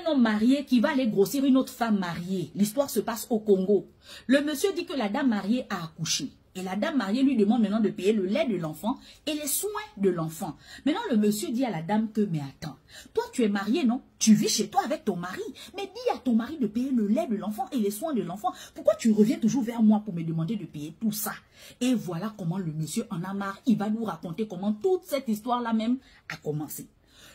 un homme marié qui va aller grossir une autre femme mariée. L'histoire se passe au Congo. Le monsieur dit que la dame mariée a accouché. Et la dame mariée lui demande maintenant de payer le lait de l'enfant et les soins de l'enfant. Maintenant, le monsieur dit à la dame que, mais attends, toi tu es marié, non? Tu vis chez toi avec ton mari. Mais dis à ton mari de payer le lait de l'enfant et les soins de l'enfant. Pourquoi tu reviens toujours vers moi pour me demander de payer tout ça? Et voilà comment le monsieur en a marre. Il va nous raconter comment toute cette histoire-là même a commencé.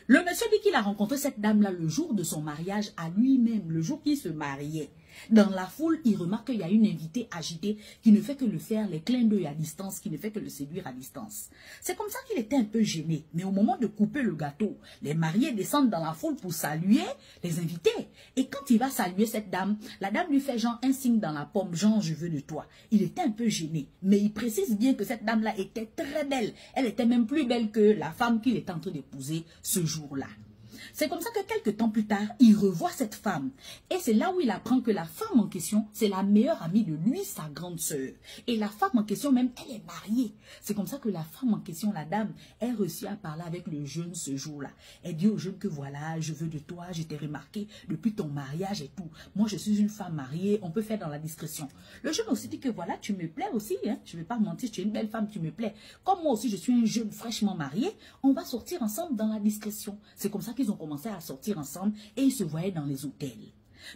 Le monsieur dit qu'il a rencontré cette dame-là le jour de son mariage à lui-même, le jour qu'il se mariait. Dans la foule, il remarque qu'il y a une invitée agitée qui ne fait que le faire les clins d'œil à distance, qui ne fait que le séduire à distance. C'est comme ça qu'il était un peu gêné. Mais au moment de couper le gâteau, les mariés descendent dans la foule pour saluer les invités. Et quand il va saluer cette dame, la dame lui fait genre un signe dans la paume, genre je veux de toi. Il était un peu gêné, mais il précise bien que cette dame-là était très belle. Elle était même plus belle que la femme qu'il était en train d'épouser ce jour-là. C'est comme ça que quelques temps plus tard, il revoit cette femme. Et c'est là où il apprend que la femme en question, c'est la meilleure amie de lui, sa grande sœur. Et la femme en question même, elle est mariée. C'est comme ça que la femme en question, la dame, elle réussit à parler avec le jeune ce jour-là. Elle dit au jeune que voilà, je veux de toi, je t'ai remarqué depuis ton mariage et tout. Moi, je suis une femme mariée, on peut faire dans la discrétion. Le jeune aussi dit que voilà, tu me plais aussi, hein. Je ne vais pas mentir, tu es une belle femme, tu me plais. Comme moi aussi, je suis un jeune fraîchement marié, on va sortir ensemble dans la discrétion. C'est comme ça qu'ils ont commencé à sortir ensemble et ils se voyaient dans les hôtels.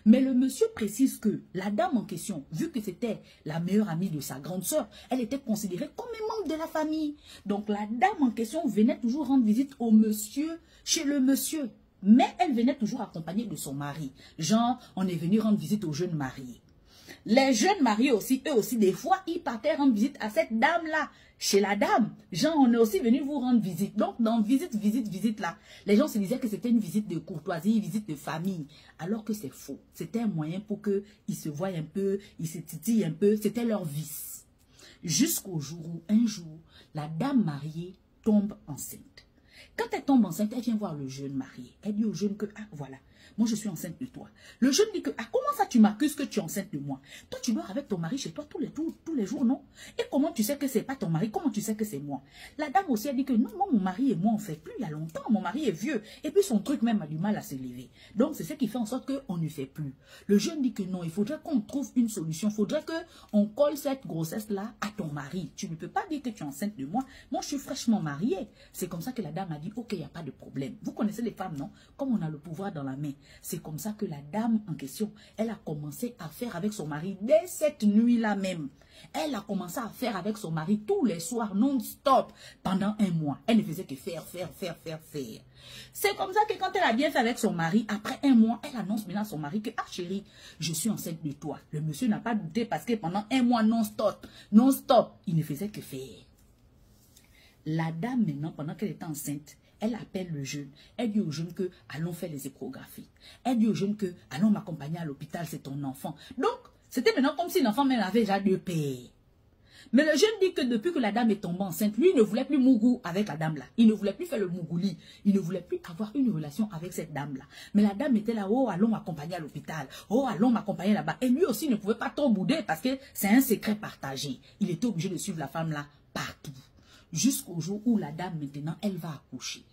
Mais le monsieur précise que la dame en question, vu que c'était la meilleure amie de sa grande sœur, elle était considérée comme un membre de la famille. Donc la dame en question venait toujours rendre visite au monsieur, chez le monsieur. Mais elle venait toujours accompagnée de son mari. Genre, on est venu rendre visite aux jeunes mariés. Les jeunes mariés aussi, eux aussi, des fois, ils partaient rendre visite à cette dame-là, chez la dame. Genre, on est aussi venu vous rendre visite. Donc, dans visite là, les gens se disaient que c'était une visite de courtoisie, une visite de famille. Alors que c'est faux. C'était un moyen pour qu'ils se voient un peu, ils se titillent un peu. C'était leur vice. Jusqu'au jour où, un jour, la dame mariée tombe enceinte. Quand elle tombe enceinte, elle vient voir le jeune marié. Elle dit au jeune que, ah, voilà, moi je suis enceinte de toi. Le jeune dit que, ah, comment ça tu m'accuses que tu es enceinte de moi? Toi, tu dors avec ton mari chez toi tous les jours, non? Et comment tu sais que c'est pas ton mari? Comment tu sais que c'est moi? La dame aussi a dit que, non, moi, mon mari et moi, on fait plus il y a longtemps. Mon mari est vieux. Et puis son truc même a du mal à se lever. Donc, c'est ce qui fait en sorte qu'on ne fait plus. Le jeune dit que non, il faudrait qu'on trouve une solution. Il faudrait qu'on colle cette grossesse-là à ton mari. Tu ne peux pas dire que tu es enceinte de moi. Moi, je suis fraîchement mariée. C'est comme ça que la dame a dit, ok, il n'y a pas de problème. Vous connaissez les femmes, non? Comme on a le pouvoir dans la main. C'est comme ça que la dame en question, elle a commencé à faire avec son mari dès cette nuit-là même. Elle a commencé à faire avec son mari tous les soirs non-stop pendant un mois. Elle ne faisait que faire. C'est comme ça que quand elle a bien fait avec son mari, après un mois, elle annonce maintenant à son mari que, ah chérie, je suis enceinte de toi. Le monsieur n'a pas douté parce que pendant un mois non-stop, il ne faisait que faire. La dame maintenant, pendant qu'elle était enceinte, elle appelle le jeune. Elle dit au jeune que allons faire les échographies. Elle dit au jeune que allons m'accompagner à l'hôpital, c'est ton enfant. Donc, c'était maintenant comme si l'enfant même avait déjà deux pères. Mais le jeune dit que depuis que la dame est tombée enceinte, lui, il ne voulait plus mougou avec la dame là. Il ne voulait plus faire le mougouli. Il ne voulait plus avoir une relation avec cette dame là. Mais la dame était là, oh, allons m'accompagner à l'hôpital. Oh, allons m'accompagner là-bas. Et lui aussi ne pouvait pas trop bouder parce que c'est un secret partagé. Il était obligé de suivre la femme là partout. Jusqu'au jour où la dame, maintenant, elle va accoucher.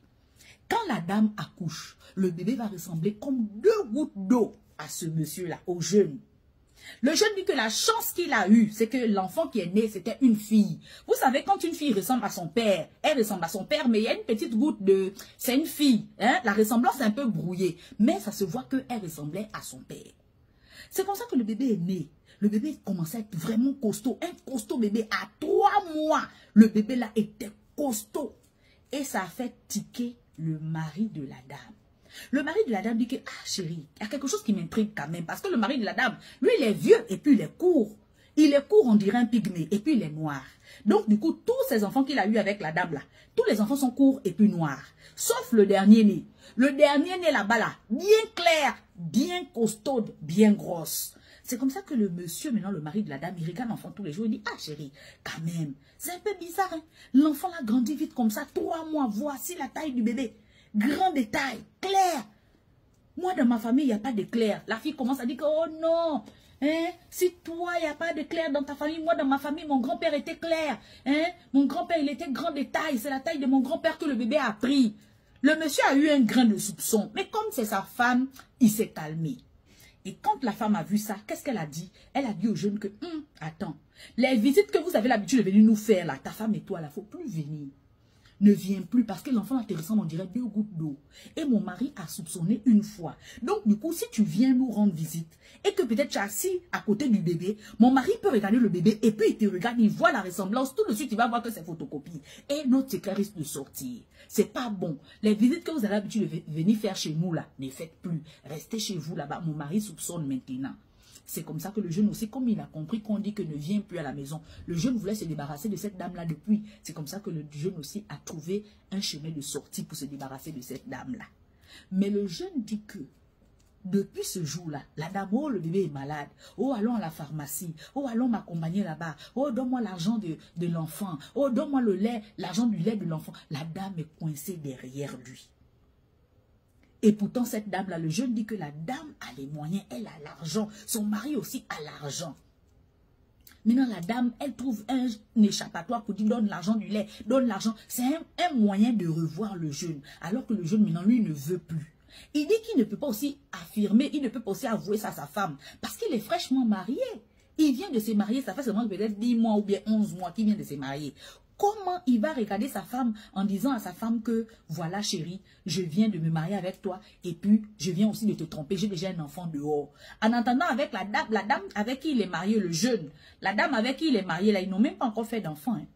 Quand la dame accouche, le bébé va ressembler comme 2 gouttes d'eau à ce monsieur-là, au jeune. Le jeune dit que la chance qu'il a eue, c'est que l'enfant qui est né, c'était une fille. Vous savez, quand une fille ressemble à son père, elle ressemble à son père, mais il y a une petite goutte de... C'est une fille, hein? La ressemblance est un peu brouillée, mais ça se voit qu'elle ressemblait à son père. C'est comme ça que le bébé est né. Le bébé commençait à être vraiment costaud. Un costaud bébé à 3 mois. Le bébé là était costaud. Et ça a fait tiquer le mari de la dame. Le mari de la dame dit que, ah chérie, il y a quelque chose qui m'intrigue quand même. Parce que le mari de la dame, lui il est vieux et puis il est court. Il est court, on dirait un pygmée, et puis il est noir. Donc du coup, tous ces enfants qu'il a eu avec la dame là, tous les enfants sont courts et puis noirs. Sauf le dernier né. Le dernier né là-bas là, bien clair, bien costaude, bien grosse. C'est comme ça que le monsieur, maintenant le mari de la dame, il regarde l'enfant tous les jours, il dit, ah chérie, quand même, c'est un peu bizarre, hein? L'enfant là grandit vite comme ça, 3 mois, voici la taille du bébé. Grand détail, clair. Moi, dans ma famille, il n'y a pas de clair. La fille commence à dire que, oh non, hein, si toi, il n'y a pas de clair dans ta famille, moi, dans ma famille, mon grand-père était clair. Hein? Mon grand-père, il était grand détail. C'est la taille de mon grand-père que le bébé a pris. Le monsieur a eu un grain de soupçon, mais comme c'est sa femme, il s'est calmé. Et quand la femme a vu ça, qu'est-ce qu'elle a dit? Elle a dit au jeune que, attends, les visites que vous avez l'habitude de venir nous faire là, ta femme et toi là, il ne faut plus venir. Ne viens plus parce que l'enfant te ressemble, on dirait 2 gouttes d'eau. Et mon mari a soupçonné une fois. Donc du coup, si tu viens nous rendre visite et que peut-être tu es assis à côté du bébé, mon mari peut regarder le bébé et puis il te regarde, il voit la ressemblance. Tout de suite, il va voir que c'est photocopie. Et notre secret risque de sortir. C'est pas bon. Les visites que vous avez l'habitude de venir faire chez nous là, ne faites plus. Restez chez vous là-bas. Mon mari soupçonne maintenant. C'est comme ça que le jeune aussi, comme il a compris qu'on dit que ne vient plus à la maison, le jeune voulait se débarrasser de cette dame-là depuis. C'est comme ça que le jeune aussi a trouvé un chemin de sortie pour se débarrasser de cette dame-là. Mais le jeune dit que, depuis ce jour-là, la dame, oh, le bébé est malade, oh, allons à la pharmacie, oh, allons m'accompagner là-bas, oh, donne-moi l'argent de l'enfant, oh, donne-moi le lait, l'argent du lait de l'enfant. La dame est coincée derrière lui. Et pourtant, cette dame-là, le jeune dit que la dame a les moyens, elle a l'argent. Son mari aussi a l'argent. Maintenant, la dame, elle trouve un échappatoire pour dire donne l'argent du lait, donne l'argent. C'est un moyen de revoir le jeune. Alors que le jeune, maintenant, lui, ne veut plus. Il dit qu'il ne peut pas aussi affirmer, il ne peut pas aussi avouer ça à sa femme. Parce qu'il est fraîchement marié. Il vient de se marier, ça fait seulement peut-être 10 mois ou bien 11 mois qu'il vient de se marier. Comment il va regarder sa femme en disant à sa femme que, voilà chérie, je viens de me marier avec toi et puis je viens aussi de te tromper, j'ai déjà un enfant dehors. En entendant avec la dame avec qui il est marié, le jeune, la dame avec qui il est marié, là, ils n'ont même pas encore fait d'enfant. Hein.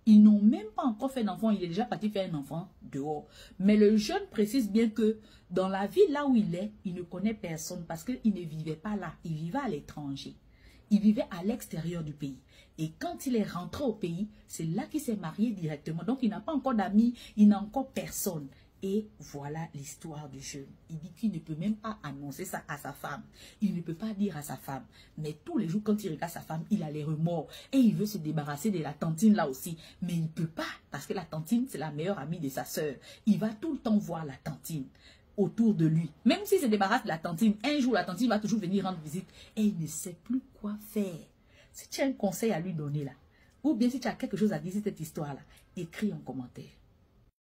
Ils n'ont même pas encore fait d'enfant, il est déjà parti faire un enfant dehors. Mais le jeune précise bien que dans la ville là où il est, il ne connaît personne parce qu'il ne vivait pas là, il vivait à l'étranger. Il vivait à l'extérieur du pays. Et quand il est rentré au pays, c'est là qu'il s'est marié directement. Donc, il n'a pas encore d'amis, il n'a encore personne. Et voilà l'histoire du jeune. Il dit qu'il ne peut même pas annoncer ça à sa femme. Il ne peut pas dire à sa femme. Mais tous les jours, quand il regarde sa femme, il a les remords. Et il veut se débarrasser de la tantine là aussi. Mais il ne peut pas, parce que la tantine, c'est la meilleure amie de sa sœur. Il va tout le temps voir la tantine autour de lui. Même s'il se débarrasse de la tantine, un jour, la tantine va toujours venir rendre visite. Et il ne sait plus quoi faire. Si tu as un conseil à lui donner là, ou bien si tu as quelque chose à dire sur cette histoire-là, écris en commentaire.